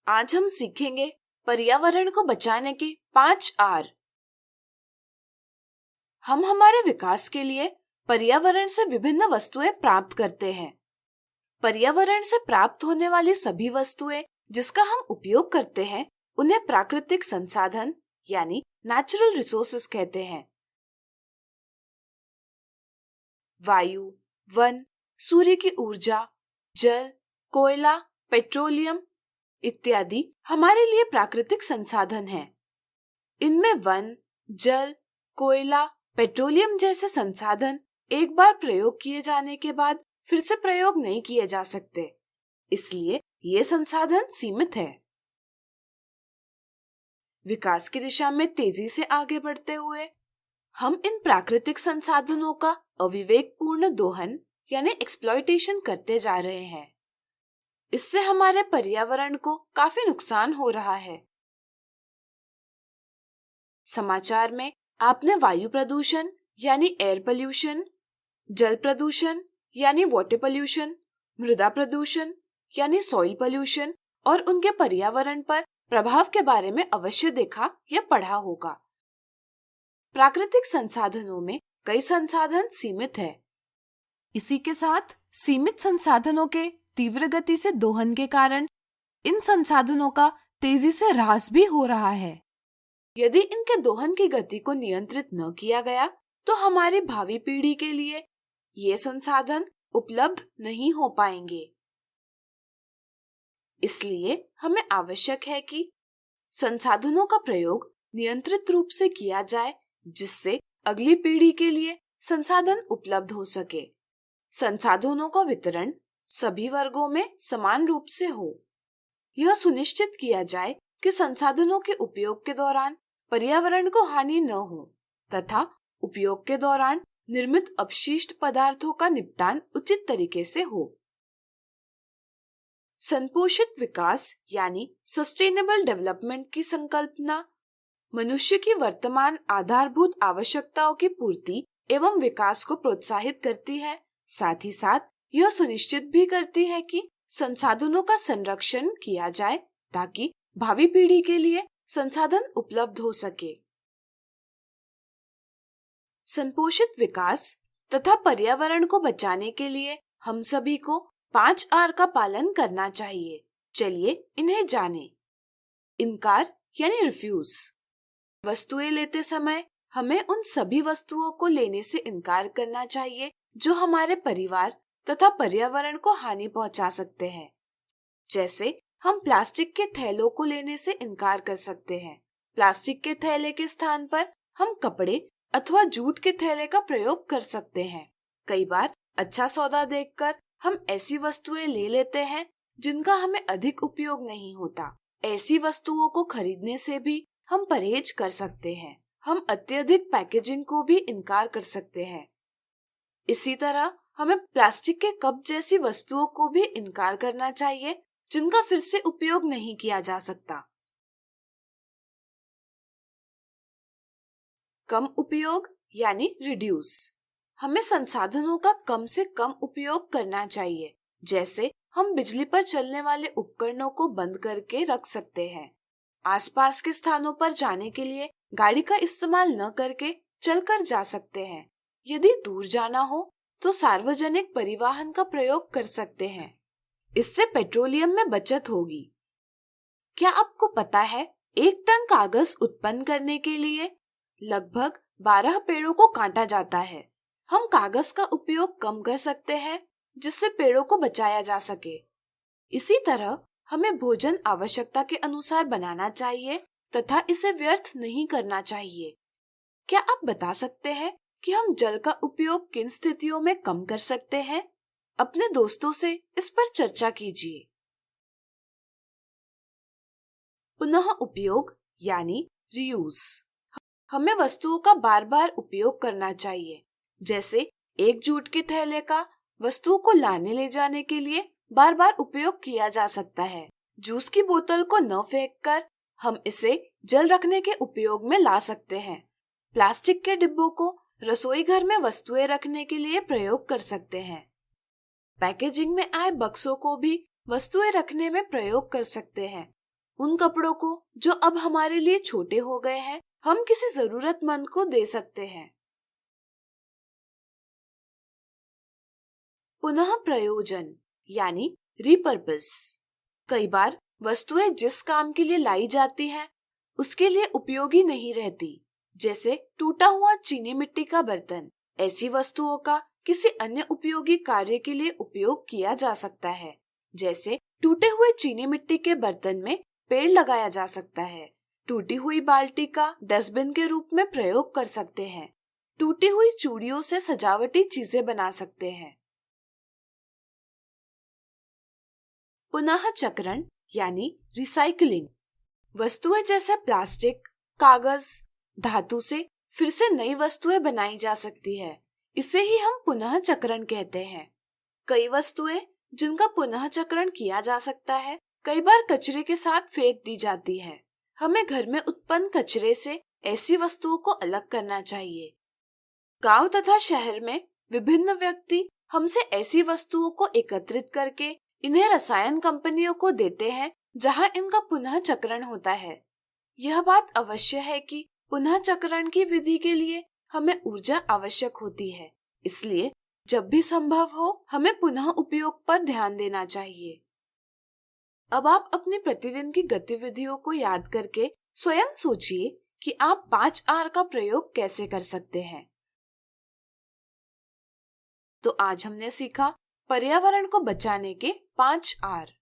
आज हम सीखेंगे पर्यावरण को बचाने के 5 आर। हम हमारे विकास के लिए पर्यावरण से विभिन्न वस्तुएं प्राप्त करते हैं। पर्यावरण से प्राप्त होने वाली सभी वस्तुएं जिसका हम उपयोग करते हैं उन्हें प्राकृतिक संसाधन यानी नेचुरल रिसोर्सेज कहते हैं। वायु, वन, सूर्य की ऊर्जा, जल, कोयला, पेट्रोलियम इत्यादि हमारे लिए प्राकृतिक संसाधन हैं। इनमें वन, जल, कोयला, पेट्रोलियम जैसे संसाधन एक बार प्रयोग किए जाने के बाद फिर से प्रयोग नहीं किए जा सकते, इसलिए ये संसाधन सीमित है। विकास की दिशा में तेजी से आगे बढ़ते हुए हम इन प्राकृतिक संसाधनों का अविवेकपूर्ण दोहन यानी एक्सप्लॉयटेशन करते जा रहे हैं। इससे हमारे पर्यावरण को काफी नुकसान हो रहा है। समाचार में आपने वायु प्रदूषण यानी एयर पोल्यूशन, जल प्रदूषण यानी वाटर पोल्यूशन, मृदा प्रदूषण यानी सॉइल पोल्यूशन और उनके पर्यावरण पर प्रभाव के बारे में अवश्य देखा या पढ़ा होगा। प्राकृतिक संसाधनों में कई संसाधन सीमित है। इसी के साथ सीमित संसाधनों के तीव्र गति से दोहन के कारण इन संसाधनों का तेजी से ह्रास भी हो रहा है। यदि इनके दोहन की गति को नियंत्रित न किया गया तो हमारी भावी पीढ़ी के लिए ये संसाधन उपलब्ध नहीं हो पाएंगे। इसलिए हमें आवश्यक है कि संसाधनों का प्रयोग नियंत्रित रूप से किया जाए जिससे अगली पीढ़ी के लिए संसाधन उपलब्ध हो सके। संसाधनों का वितरण सभी वर्गों में समान रूप से हो। यह सुनिश्चित किया जाए कि संसाधनों के उपयोग के दौरान पर्यावरण को हानि न हो तथा उपयोग के दौरान निर्मित अपशिष्ट पदार्थों का निपटान उचित तरीके से हो। संपोषित विकास यानी सस्टेनेबल डेवलपमेंट की संकल्पना मनुष्य की वर्तमान आधारभूत आवश्यकताओं की पूर्ति एवं विकास को प्रोत्साहित करती है। साथ ही साथ यह सुनिश्चित भी करती है कि संसाधनों का संरक्षण किया जाए ताकि भावी पीढ़ी के लिए संसाधन उपलब्ध हो सके। संपोषित विकास तथा पर्यावरण को बचाने के लिए हम सभी को 5 आर का पालन करना चाहिए। चलिए इन्हें जानें। इनकार यानी रिफ्यूज। वस्तुएं लेते समय हमें उन सभी वस्तुओं को लेने से इनकार करना चाहिए जो हमारे परिवार तथा पर्यावरण को हानि पहुंचा सकते हैं। जैसे हम प्लास्टिक के थैलों को लेने से इनकार कर सकते हैं। प्लास्टिक के थैले के स्थान पर हम कपड़े अथवा जूट के थैले का प्रयोग कर सकते हैं। कई बार अच्छा सौदा देखकर हम ऐसी वस्तुएं ले लेते हैं जिनका हमें अधिक उपयोग नहीं होता। ऐसी वस्तुओं को खरीदने से भी हम परहेज कर सकते हैं। हम अत्यधिक पैकेजिंग को भी इनकार कर सकते हैं। इसी तरह हमें प्लास्टिक के कप जैसी वस्तुओं को भी इनकार करना चाहिए जिनका फिर से उपयोग नहीं किया जा सकता। कम उपयोग यानी रिड्यूस। हमें संसाधनों का कम से कम उपयोग करना चाहिए। जैसे हम बिजली पर चलने वाले उपकरणों को बंद करके रख सकते हैं। आसपास के स्थानों पर जाने के लिए गाड़ी का इस्तेमाल न करके चलकर जा सकते हैं। यदि दूर जाना हो तो सार्वजनिक परिवहन का प्रयोग कर सकते हैं। इससे पेट्रोलियम में बचत होगी। क्या आपको पता है 1 टन कागज उत्पन्न करने के लिए लगभग 12 पेड़ों को काटा जाता है। हम कागज का उपयोग कम कर सकते हैं जिससे पेड़ों को बचाया जा सके। इसी तरह हमें भोजन आवश्यकता के अनुसार बनाना चाहिए तथा इसे व्यर्थ नहीं करना चाहिए। क्या आप बता सकते हैं कि हम जल का उपयोग किन स्थितियों में कम कर सकते हैं? अपने दोस्तों से इस पर चर्चा कीजिए। पुनः उपयोग यानी रीयूज। हमें वस्तुओं का बार बार उपयोग करना चाहिए। जैसे एक जूट के थैले का वस्तुओं को लाने ले जाने के लिए बार बार उपयोग किया जा सकता है। जूस की बोतल को न फेंककर हम इसे जल रखने के उपयोग में ला सकते हैं। प्लास्टिक के डिब्बों को रसोई घर में वस्तुएं रखने के लिए प्रयोग कर सकते हैं। पैकेजिंग में आए बक्सों को भी वस्तुएं रखने में प्रयोग कर सकते हैं। उन कपड़ों को जो अब हमारे लिए छोटे हो गए हैं हम किसी जरूरतमंद को दे सकते हैं। पुनः प्रयोजन यानी रिपर्पस। कई बार वस्तुएं जिस काम के लिए लाई जाती हैं उसके लिए उपयोगी नहीं रहती, जैसे टूटा हुआ चीनी मिट्टी का बर्तन। ऐसी वस्तुओं का किसी अन्य उपयोगी कार्य के लिए उपयोग किया जा सकता है, जैसे टूटे हुए चीनी मिट्टी के बर्तन में पेड़ लगाया जा सकता है। टूटी हुई बाल्टी का डस्टबिन के रूप में प्रयोग कर सकते हैं। टूटी हुई चूड़ियों से सजावटी चीजें बना सकते हैं। पुनः चक्रण यानी रिसाइकलिंग। वस्तुएं जैसे प्लास्टिक, कागज, धातु से फिर से नई वस्तुएं बनाई जा सकती है। इसे ही हम पुनः चक्रण कहते हैं। कई वस्तुएं जिनका पुनः चक्रण किया जा सकता है कई बार कचरे के साथ फेंक दी जाती है। हमें घर में उत्पन्न कचरे से ऐसी वस्तुओं को अलग करना चाहिए। गांव तथा शहर में विभिन्न व्यक्ति हमसे ऐसी वस्तुओं को एकत्रित करके इन्हें रसायन कंपनियों को देते हैं जहां इनका पुनः चक्रण होता है। यह बात अवश्य है कि पुनः चक्रण की विधि के लिए हमें ऊर्जा आवश्यक होती है, इसलिए जब भी संभव हो हमें पुनः उपयोग पर ध्यान देना चाहिए। अब आप अपनी प्रतिदिन की गतिविधियों को याद करके स्वयं सोचिए कि आप 5 आर का प्रयोग कैसे कर सकते हैं। तो आज हमने सीखा पर्यावरण को बचाने के 5 आर।